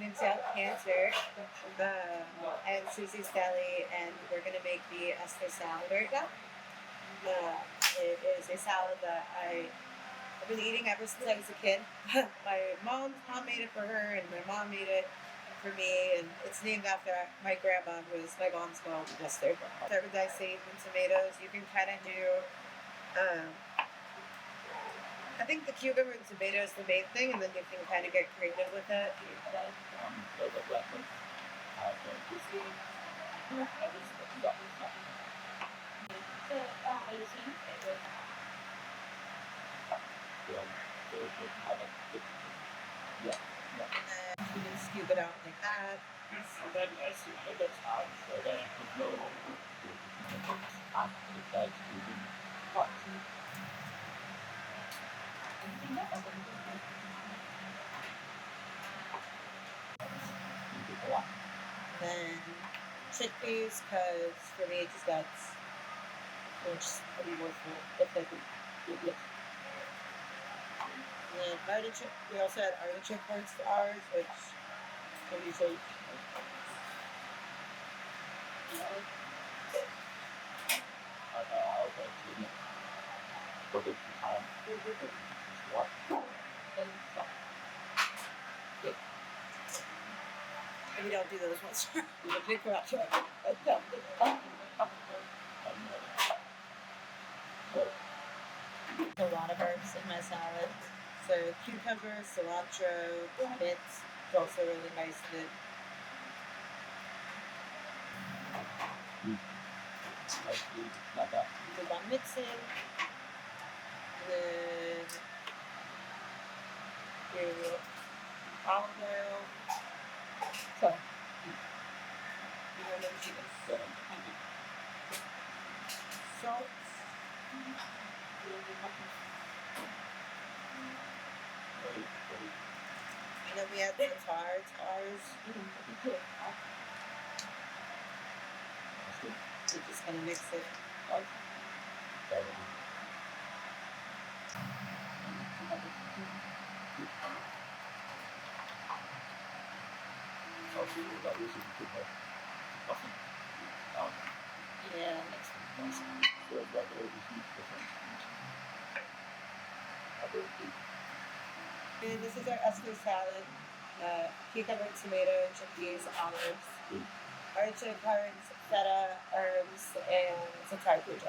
name's Yael Cantor, and Susie's Deli, and we're gonna make the Ester Salad right now. It is a salad that I've been eating ever since I was a kid. My mom made it for her, and my mom made it for me, and it's named after my grandma, who was my mom's mom, Esther. Start with dicing tomatoes. You can kind of do. I think the cucumber and tomato is the main thing, and then you can kind of get creative with it. And then you can scoop it out like that. Then chickpeas, because for me it just gets pretty more full. And then artichoke. We also had artichoke parts to ours, which can be so. And we don't do those ones. We don't pick up. A lot of herbs in my salad. So cucumber, cilantro, mint is also really nice in it. Do one mixing. Then do olive oil. So salt. And then we add the tars. We're just gonna mix it. Yeah, mix it. And this is our Ester salad. Cucumber, tomato, chickpeas, olives, artichoke hearts, feta, herbs, and some fried fruit.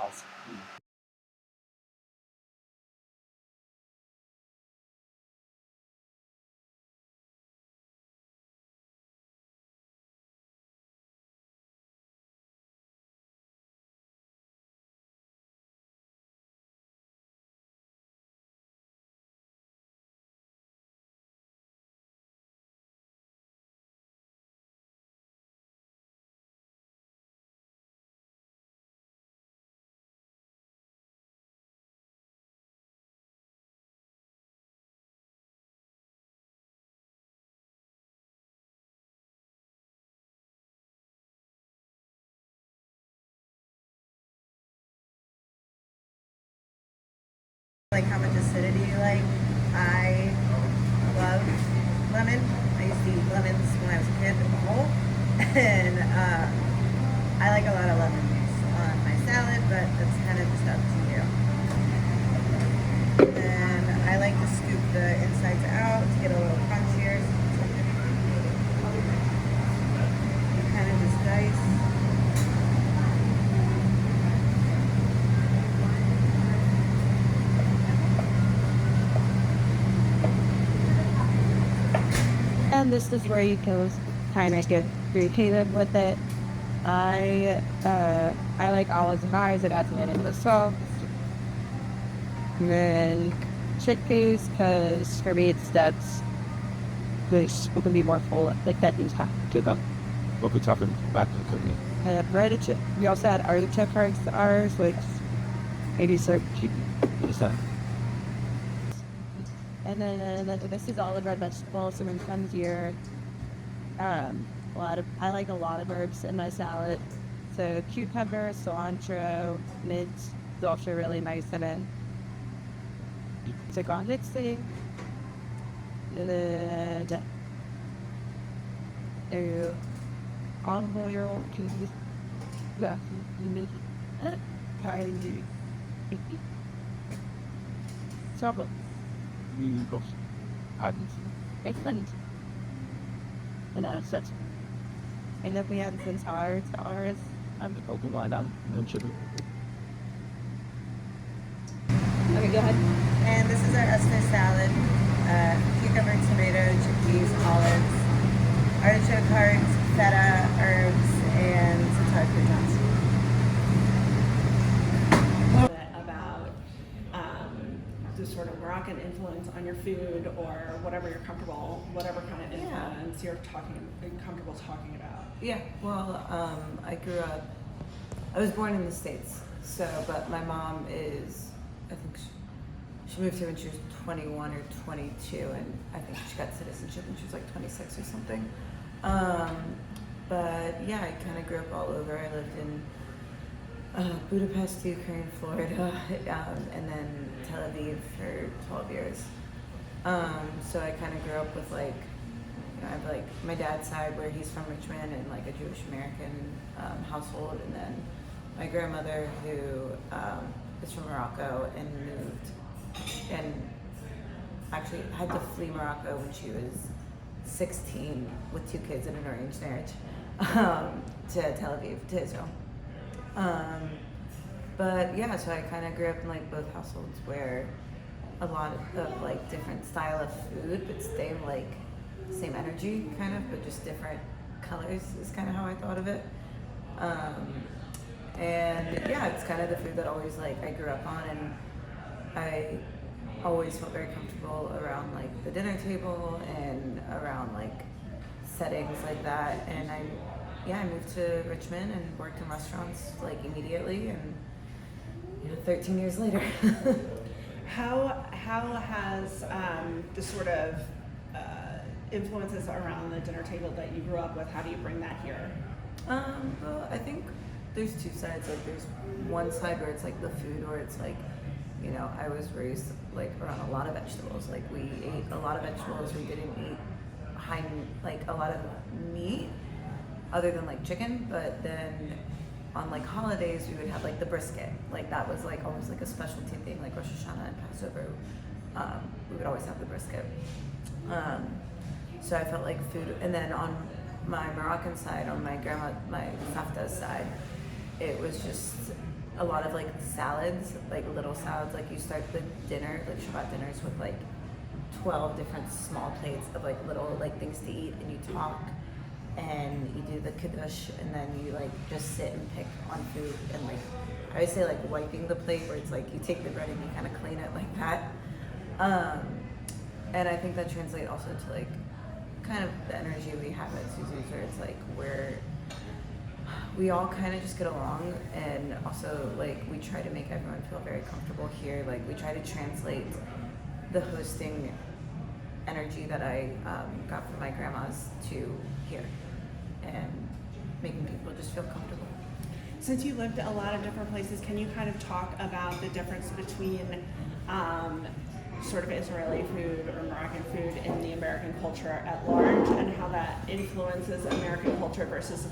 Like how much acidity you like. I love lemon. I used to eat lemons when I was a kid in the whole. And I like a lot of lemons on my salad, but that's kind of just up to you. And I like to scoop the insides out to get a little crunchier. You kind of just dice. And this is where you can kind of get creative with it. I like olives and eyes. It adds a bit of the salt. And then chickpeas, because for me that's it can be more full. Like that needs to go. What we're talking back to cooking. Artichoke. We also had artichoke hearts to ours, which maybe serve cheap. What's that? And then this is all the red vegetables. So when it comes here, I like a lot of herbs in my salad. So cucumber, cilantro, mint is also really nice in it. So garlic seed. And And on my own kids that you kind of trouble. We go parties. Excellent. And I said, and then we had some stars. I'm the Pokemon. No sugar. Okay, go ahead. And this is our Ester salad. Cucumber, tomato, chickpeas, olives, artichoke hearts, feta, herbs, and some tart croutons. About the sort of Moroccan influence on your food or whatever you're comfortable, whatever kind of influence you're comfortable talking about. Yeah, well, I was born in the States, but my mom is, I think she moved here when she was 21 or 22, and I think she got citizenship when she was like 26 or something. But yeah, I kind of grew up all over. I lived in Budapest, Ukraine, Florida, and then Tel Aviv for 12 years. So I kind of grew up with I have like my dad's side where he's from Richmond and like a Jewish American household, and then my grandmother who is from Morocco and moved and actually had to flee Morocco when she was 16 with 2 kids in an arranged marriage to Tel Aviv, to Israel. But yeah, so I kind of grew up in like both households where a lot of like different style of food, but same energy kind of, but just different colors is kind of how I thought of it. And yeah, it's kind of the food that always like I grew up on, and I always felt very comfortable around like the dinner table and around like settings like that. And I moved to Richmond and worked in restaurants like immediately, and 13 years later. How has the sort of influences around the dinner table that you grew up with, how do you bring that here? Well, I think there's 2 sides. Like there's one side where it's like the food, where it's like, I was raised like around a lot of vegetables. Like we ate a lot of vegetables. We didn't eat a lot of meat other than like chicken, but then on like holidays we would have like the brisket. Like that was like almost like a specialty thing, like Rosh Hashanah and Passover. We would always have the brisket. So I felt like food, and then on my Moroccan side, on my Safta's side, it was just a lot of like salads, like little salads. Like you start the dinner, like Shabbat dinners, with like 12 different small plates of like little like things to eat, and you talk, and you do the kiddush, and then you like just sit and pick on food, and like I would say like wiping the plate, where it's like you take the bread and you kind of clean it like that. And I think that translates also to like kind of the energy we have at Susie's, where it's like we all kind of just get along, and also like we try to make everyone feel very comfortable here. Like we try to translate the hosting energy that I got from my grandma's to here, and making people just feel comfortable. Since you lived a lot of different places, can you kind of talk about the difference between sort of Israeli food or Moroccan food in the American culture at large, and how that influences American culture versus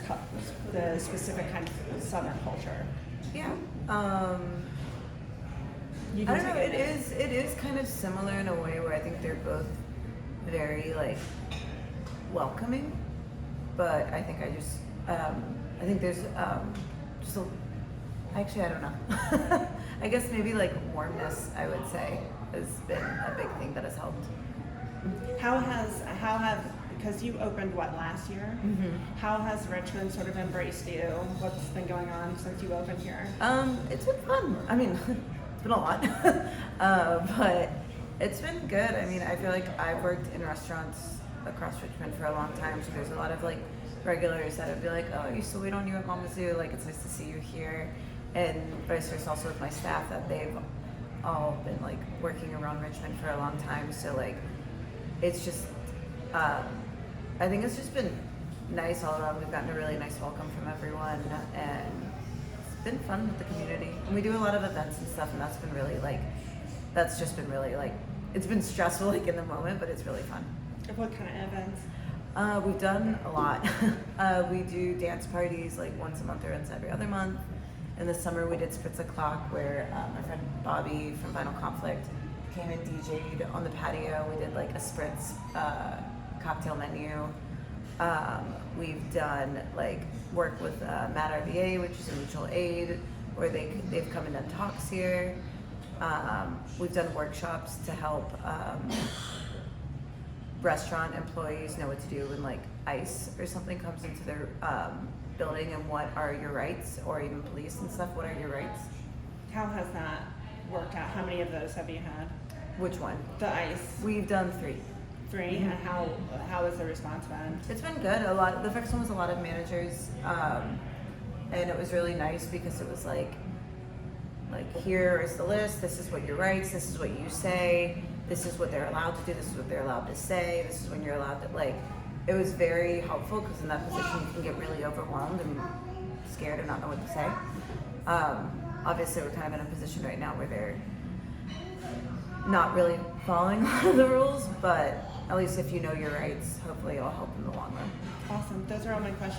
the specific kind of Southern culture? Yeah. I don't know. It is kind of similar in a way where I think they're both very like welcoming, but I think I think there's just actually I don't know. I guess maybe like warmness, I would say, has been a big thing that has helped. Because you opened last year? Mm-hmm. How has Richmond sort of embraced you? What's been going on since you opened here? It's been fun. I mean, it's been a lot, but it's been good. I mean, I feel like I've worked in restaurants across Richmond for a long time, so there's a lot of like regulars that would be like, oh, I used to wait on you at Mama Zoo, like it's nice to see you here, and vice versa also with my staff, that they've all been like working around Richmond for a long time. So like it's just I think it's just been nice all around. We've gotten a really nice welcome from everyone, and it's been fun with the community, and we do a lot of events and stuff, and that's been really like it's been stressful like in the moment, but it's really fun. What kind of events? We've done a lot. We do dance parties like once a month or once every other month. In the summer, we did Spritz O'Clock, where my friend Bobby from Vinyl Conflict came and DJ'd on the patio. We did like a Spritz cocktail menu. We've done like work with Mad RVA, which is a mutual aid, where they've come and done talks here. We've done workshops to help restaurant employees know what to do when like ICE or something comes into their building, and what are your rights, or even police and stuff. What are your rights? How has that worked out? How many of those have you had? Which one? The ICE. We've done 3. 3. And how has the response been? It's been good. The first one was a lot of managers, and it was really nice because it was like here is the list. This is what your rights. This is what you say. This is what they're allowed to do. This is what they're allowed to say. This is when you're allowed to like. It was very helpful because in that position you can get really overwhelmed and scared and not know what to say. Obviously, we're kind of in a position right now where they're not really following a lot of the rules, but at least if you know your rights, hopefully it'll help in the long run. Awesome. Those are all my questions.